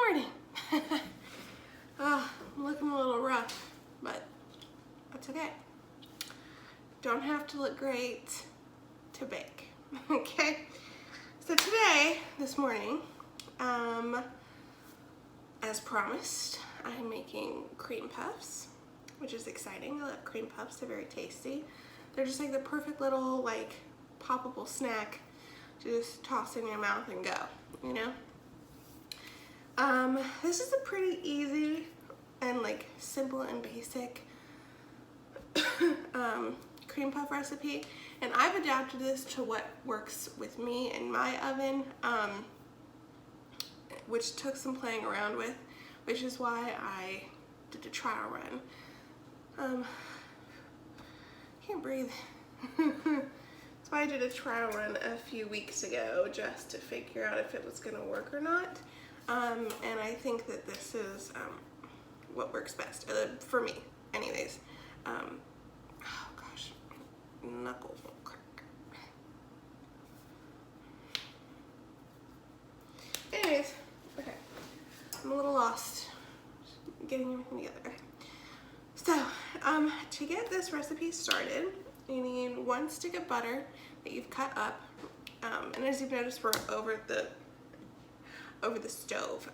morning. I'm looking a little rough, but that's okay. Don't have to look great to bake, okay? So today, this morning, as promised, I'm making cream puffs, which is exciting. I love cream puffs, they're very tasty. They're just like the perfect little like poppable snack to just toss in your mouth and go, you know? This is a pretty easy and like simple and basic cream puff recipe, and I've adapted this to what works with me in my oven, which took some playing around with, which is why I did a trial run. Can't breathe. That's why I did a trial run a few weeks ago, just to figure out if it was gonna work or not. And I think that this is what works best for me, anyways. Oh gosh, knuckles will crack. Anyways, okay, I'm a little lost getting everything together. So, to get this recipe started, you need 1 stick of butter that you've cut up, and as you've noticed, we're over the stove.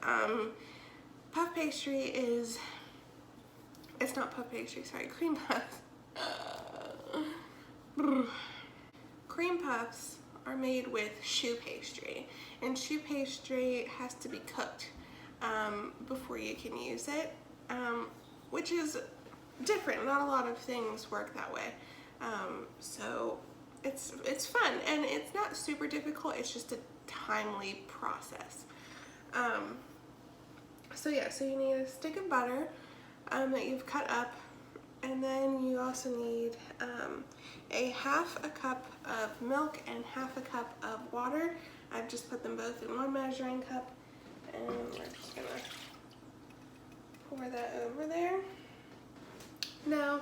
Puff pastry is, it's not puff pastry, sorry, cream puffs. Cream puffs are made with choux pastry, and choux pastry has to be cooked before you can use it, which is different. Not a lot of things work that way. So it's fun, and it's not super difficult, it's just a timely process. So yeah, so you need a stick of butter that you've cut up, and then you also need a 1/2 cup of milk and 1/2 cup of water. I've just put them both in 1 measuring cup, and we're just gonna pour that over there. Now,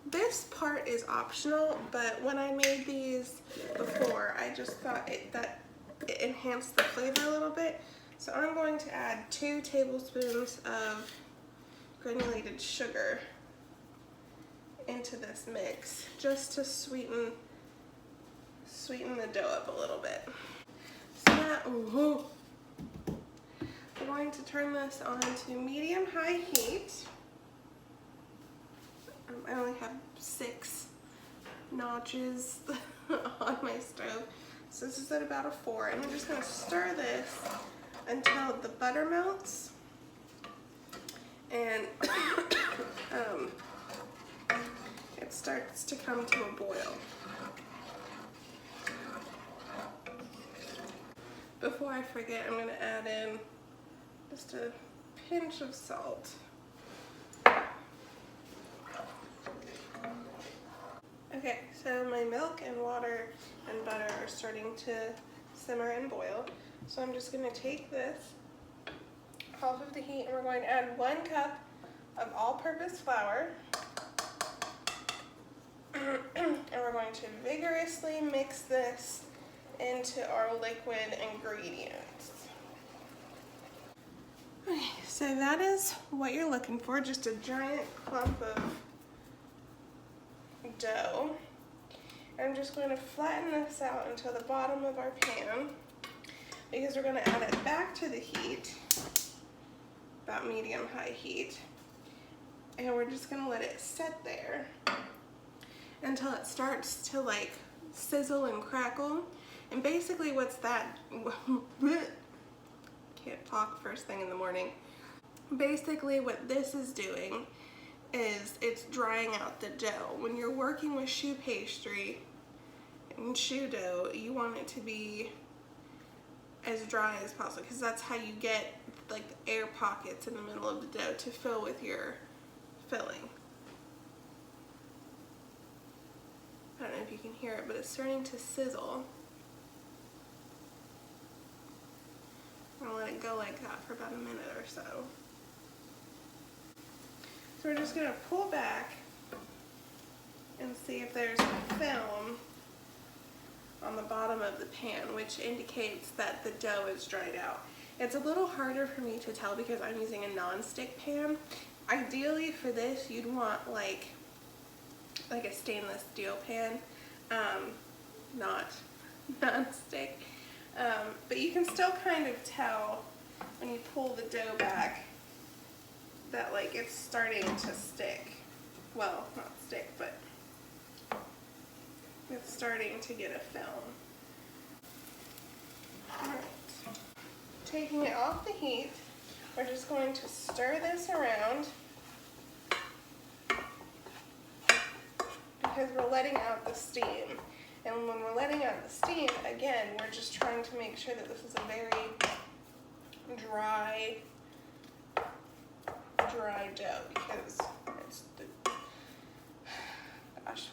this part is optional, but when I made these before, I just thought that it enhanced the flavor a little bit. So I'm going to add 2 tablespoons of granulated sugar into this mix, just to sweeten the dough up a little bit. So that, I'm going to turn this on to medium-high heat. I only have 6 notches on my stove, so this is at about a 4, and I'm just going to stir this until the butter melts and it starts to come to a boil. Before I forget, I'm going to add in just a pinch of salt. Okay, so my milk and water and butter are starting to simmer and boil. So I'm just going to take this off of the heat, and we're going to add 1 cup of all-purpose flour. And we're going to vigorously mix this into our liquid ingredients. Okay, so that is what you're looking for, just a giant clump of dough. I'm just going to flatten this out until the bottom of our pan, because we're going to add it back to the heat, about medium-high heat, and we're just going to let it sit there until it starts to like sizzle and crackle. And basically what's that, can't talk first thing in the morning. Basically what this is doing is it's drying out the dough. When you're working with choux pastry and choux dough, you want it to be as dry as possible, because that's how you get like the air pockets in the middle of the dough to fill with your filling. I don't know if you can hear it, but it's starting to sizzle. I'm gonna let it go like that for about a minute or so. So we're just gonna pull back and see if there's a film on the bottom of the pan, which indicates that the dough is dried out. It's a little harder for me to tell because I'm using a non-stick pan. Ideally for this, you'd want like a stainless steel pan, not non-stick. But you can still kind of tell when you pull the dough back that like it's starting to stick. Well, not stick, but it's starting to get a film. Alright. Taking it off the heat, we're just going to stir this around because we're letting out the steam. And when we're letting out the steam, again, we're just trying to make sure that this is a very dry dough, because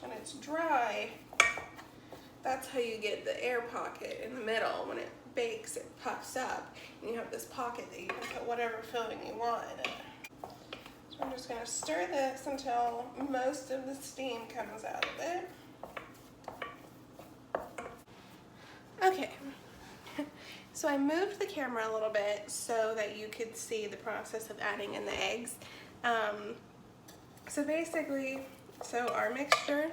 when it's dry, that's how you get the air pocket in the middle. When it bakes, it puffs up, and you have this pocket that you can put whatever filling you want in it. So I'm just going to stir this until most of the steam comes out of it. Okay, so I moved the camera a little bit so that you could see the process of adding in the eggs. So basically, our mixture,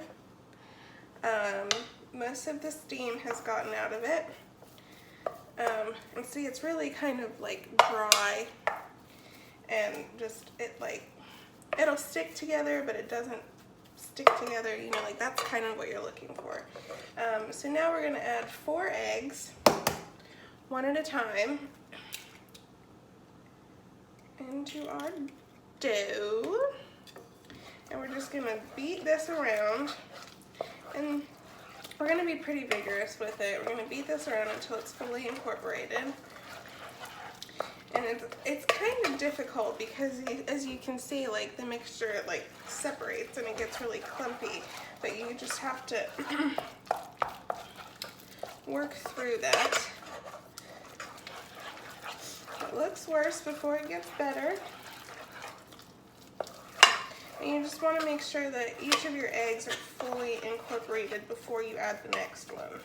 most of the steam has gotten out of it. And see, it's really kind of like dry, and just it'll stick together, but it doesn't stick together, you know, like that's kind of what you're looking for. So now we're gonna add 4 eggs, one at a time, into our dough. And we're just gonna beat this around, and we're gonna be pretty vigorous with it. We're gonna beat this around until it's fully incorporated. And it's kind of difficult because as you can see, like the mixture like separates and it gets really clumpy, but you just have to work through that. It looks worse before it gets better. And you just want to make sure that each of your eggs are fully incorporated before you add the next one.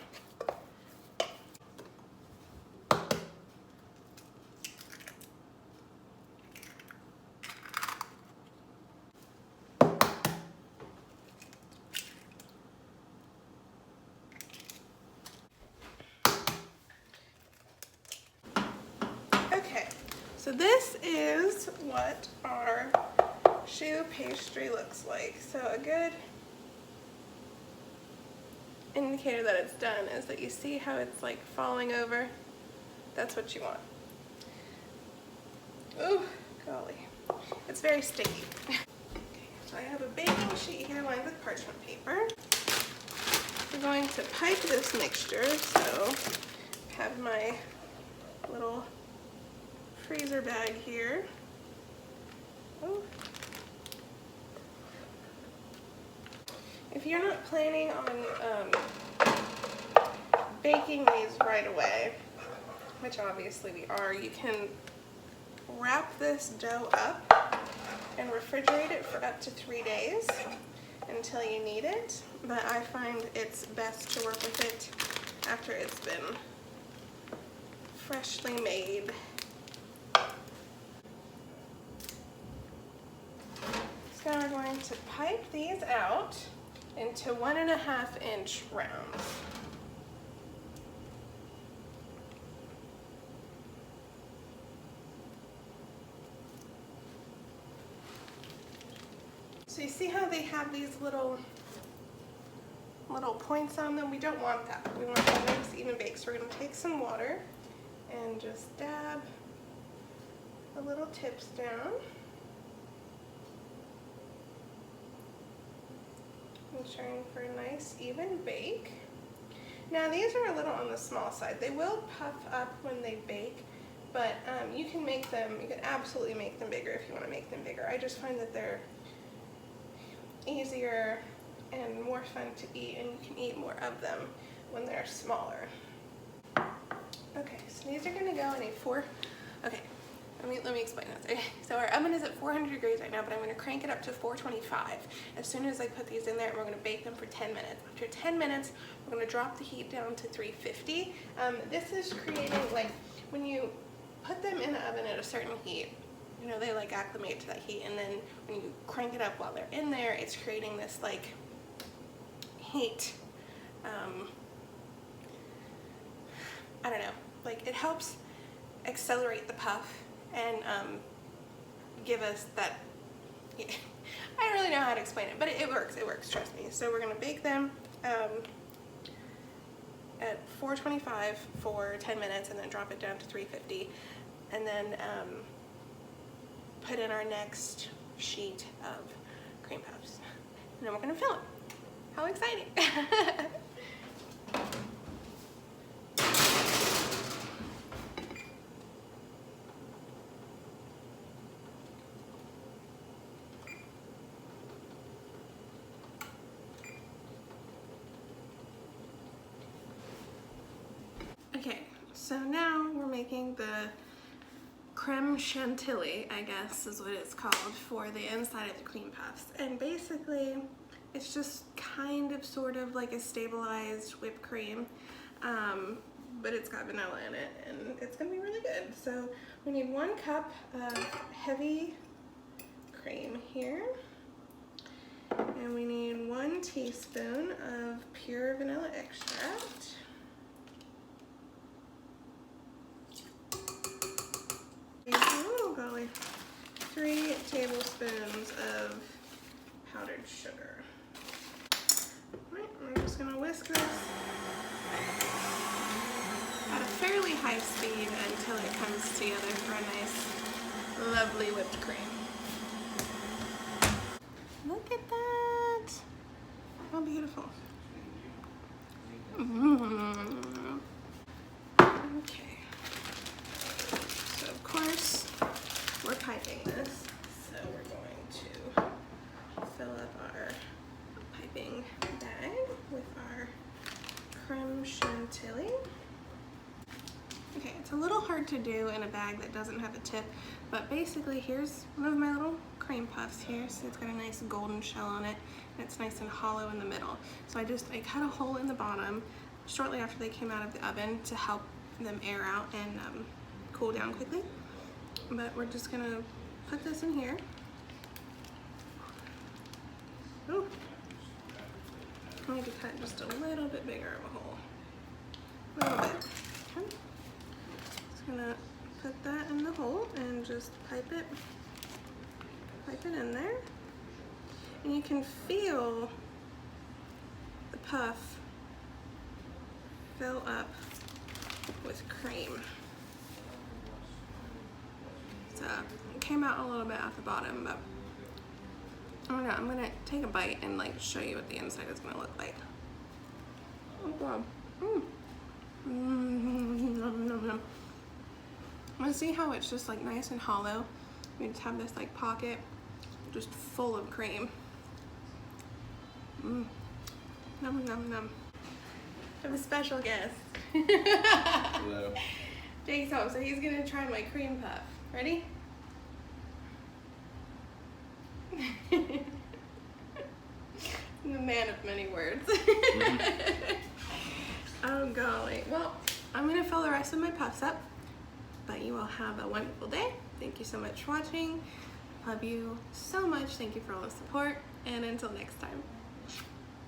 Okay, so this is what our choux pastry looks like. So a good indicator that it's done is that you see how it's like falling over. That's what you want. Ooh, golly. It's very sticky. Okay, so I have a baking sheet here lined with parchment paper. We're going to pipe this mixture, so I have my little freezer bag here. Oh. If you're not planning on baking these right away, which obviously we are, you can wrap this dough up and refrigerate it for up to 3 days until you need it. But I find it's best to work with it after it's been freshly made. So now we're going to pipe these out into 1.5 inch rounds. So you see how they have these little points on them? We don't want that. We want them nice even baked. So we're going to take some water and just dab the little tips down. Ensuring for a nice even bake. Now these are a little on the small side. They will puff up when they bake, but you can absolutely make them bigger if you want to make them bigger. I just find that they're easier and more fun to eat, and you can eat more of them when they're smaller. Okay, so these are going to go in a let me explain this. Okay, so our oven is at 400 degrees right now, but I'm going to crank it up to 425 as soon as I put these in there, and we're going to bake them for 10 minutes. After 10 minutes, we're going to drop the heat down to 350. This is creating, like, when you put the the oven at a certain heat, you know, they like acclimate to that heat, and then when you crank it up while they're in there, it's creating this like heat. I don't know, like it helps accelerate the puff and give us that, I don't really know how to explain it, but it works, trust me. So we're gonna bake them at 425 for 10 minutes and then drop it down to 350, and then put in our next sheet of cream puffs, and then we're gonna fill them. How exciting! Okay, so now we're making the creme chantilly, I guess is what it's called, for the inside of the cream puffs. And basically, it's just kind of sort of like a stabilized whipped cream, but it's got vanilla in it, and it's gonna be really good. So we need 1 cup of heavy cream here, and we need 1 teaspoon of pure vanilla extract. Oh golly, 3 tablespoons of powdered sugar. Right, we're just gonna whisk this at a fairly high speed until it comes together for a nice, lovely whipped cream. Look at that! How beautiful. Okay. So of course, we're piping this. So we're going to fill up our piping bag with our creme chantilly. Okay, it's a little hard to do in a bag that doesn't have a tip, but basically here's one of my little cream puffs here. So it's got a nice golden shell on it, and it's nice and hollow in the middle. So I cut a hole in the bottom shortly after they came out of the oven to help them air out and cool down quickly. But we're just gonna put this in here. Ooh. I need to cut just a little bit bigger of a hole. A little bit. Okay. Just gonna put that in the hole and just pipe it in there. And you can feel the puff fill up with cream. So it came out a little bit at the bottom, but I don't know, I'm gonna take a bite and like show you what the inside is gonna look like. Oh god. Want to see how it's just like nice and hollow? We just have this like pocket just full of cream. Num num num. I have a special guest. Hello. Jake's home, so he's gonna try my cream puff. Ready? The man of many words. Oh golly. Well, I'm gonna fill the rest of my puffs up, but you all have a wonderful day. Thank you so much for watching. Love you so much. Thank you for all the support, and until next time.